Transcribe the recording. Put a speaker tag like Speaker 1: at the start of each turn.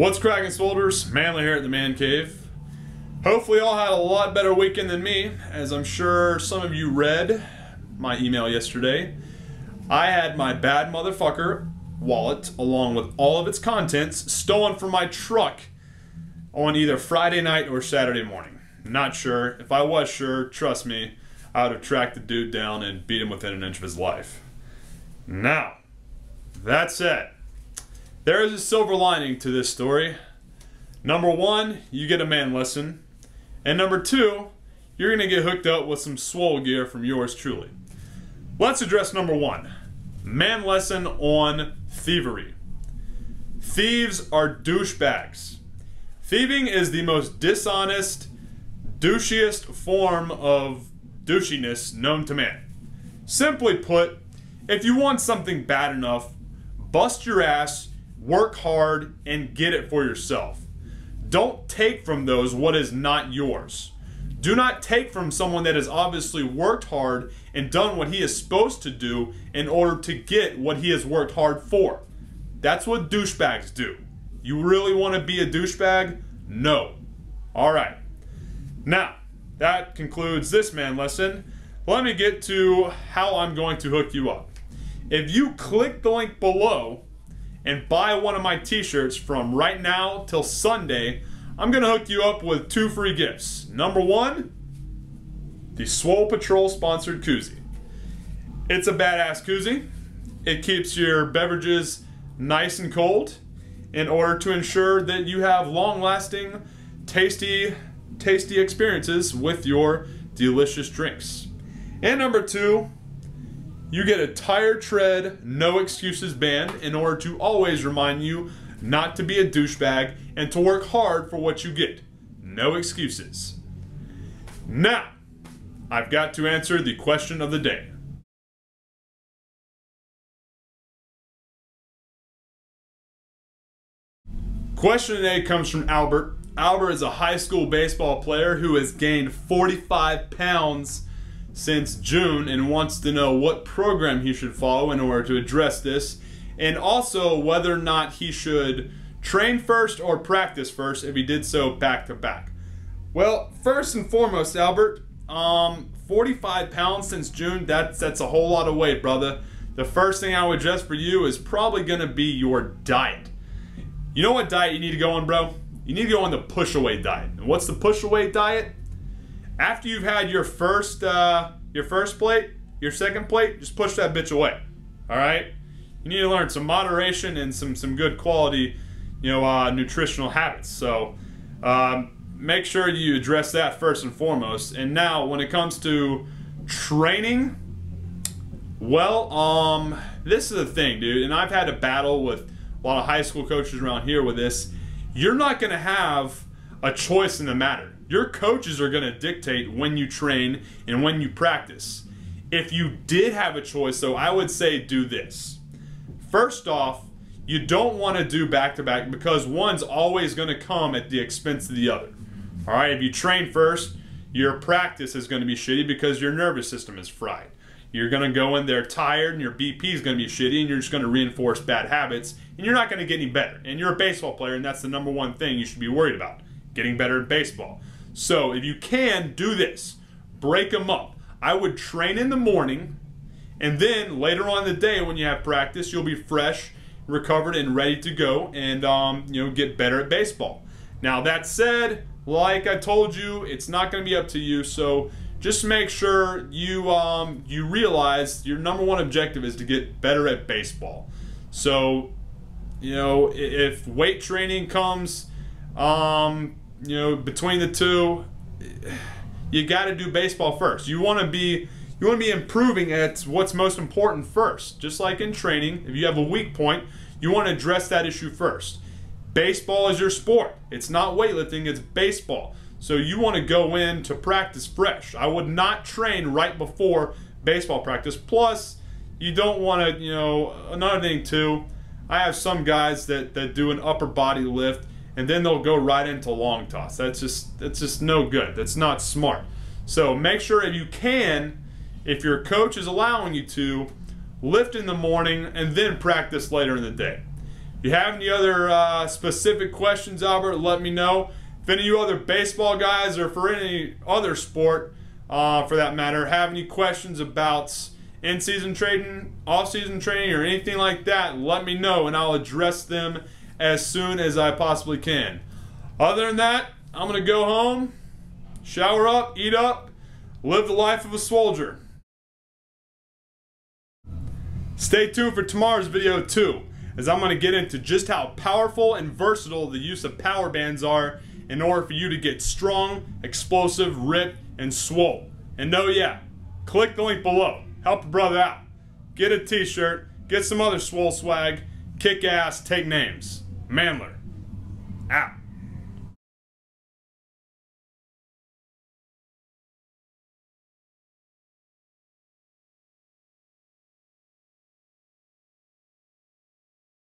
Speaker 1: What's cracking, Swolders? Manly here at the Man Cave. Hopefully y'all had a lot better weekend than me, as I'm sure some of you read my email yesterday. I had my bad motherfucker wallet, along with all of its contents, stolen from my truck on either Friday night or Saturday morning. Not sure. If I was sure, trust me, I would have tracked the dude down and beat him within an inch of his life. Now, that said, there is a silver lining to this story. Number one, you get a man lesson. And number two, you're going to get hooked up with some swole gear from yours truly. Let's address number one. Man lesson on thievery. Thieves are douchebags. Thieving is the most dishonest, douchiest form of douchiness known to man. Simply put, if you want something bad enough, bust your ass, work hard, and get it for yourself. Don't take from those what is not yours. Do not take from someone that has obviously worked hard and done what he is supposed to do in order to get what he has worked hard for. That's what douchebags do. You really want to be a douchebag? No. Alright. Now, that concludes this man lesson. Let me get to how I'm going to hook you up. If you click the link below and buy one of my t-shirts from right now till Sunday, I'm going to hook you up with two free gifts. Number one, the Swole Patrol sponsored koozie. It's a badass koozie. It keeps your beverages nice and cold in order to ensure that you have long-lasting, tasty experiences with your delicious drinks. And number two, you get a Tire Tread No Excuses band in order to always remind you not to be a douchebag and to work hard for what you get. No excuses. Now, I've got to answer the question of the day. Question today comes from Albert. Albert is a high school baseball player who has gained 45 pounds since June and wants to know what program he should follow in order to address this, and also whether or not he should train first or practice first if he did so back to back. Well, first and foremost, Albert, 45 pounds since June, that's a whole lot of weight, brother. The first thing I would adjust for you is probably going to be your diet. You know what diet you need to go on, bro? You need to go on the push-away diet. And what's the push-away diet? After you've had your first plate, your second plate, just push that bitch away. All right? You need to learn some moderation and some good quality, nutritional habits. So make sure you address that first and foremost. And now, when it comes to training, well, this is the thing, dude. And I've had a battle with a lot of high school coaches around here with this. You're not going to have a choice in the matter. Your coaches are going to dictate when you train and when you practice. If you did have a choice, though, I would say do this. First off, you don't want to do back-to-back because one's always going to come at the expense of the other. All right, if you train first, your practice is going to be shitty because your nervous system is fried. You're going to go in there tired and your BP is going to be shitty and you're just going to reinforce bad habits and you're not going to get any better. And you're a baseball player and that's the number one thing you should be worried about, getting better at baseball. So if you can, do this. Break them up. I would train in the morning and then later on in the day when you have practice, you'll be fresh, recovered, and ready to go and get better at baseball. Now that said, like I told you, it's not going to be up to you, so just make sure you realize your number one objective is to get better at baseball. So, if weight training comes, between the two, you got to do baseball first. You want to be improving at what's most important first. Just like in training, if you have a weak point, you want to address that issue first. Baseball is your sport. It's not weightlifting, it's baseball. So you want to go in to practice fresh. I would not train right before baseball practice. Plus, you don't want to, another thing too, I have some guys that do an upper body lift and then they'll go right into long toss. That's just no good. That's not smart. So make sure if you can, if your coach is allowing you to, lift in the morning and then practice later in the day. If you have any other specific questions, Albert, let me know. If any of you other baseball guys, or for any other sport for that matter, have any questions about in-season training, off-season training, or anything like that, let me know and I'll address them as soon as I possibly can. Other than that, I'm going to go home, shower up, eat up, live the life of a soldier. Stay tuned for tomorrow's video too, as I'm going to get into just how powerful and versatile the use of power bands are in order for you to get strong, explosive, ripped, and swole. And oh yeah, click the link below. Help a brother out. Get a t-shirt, get some other swole swag, kick ass, take names. Mandler, out.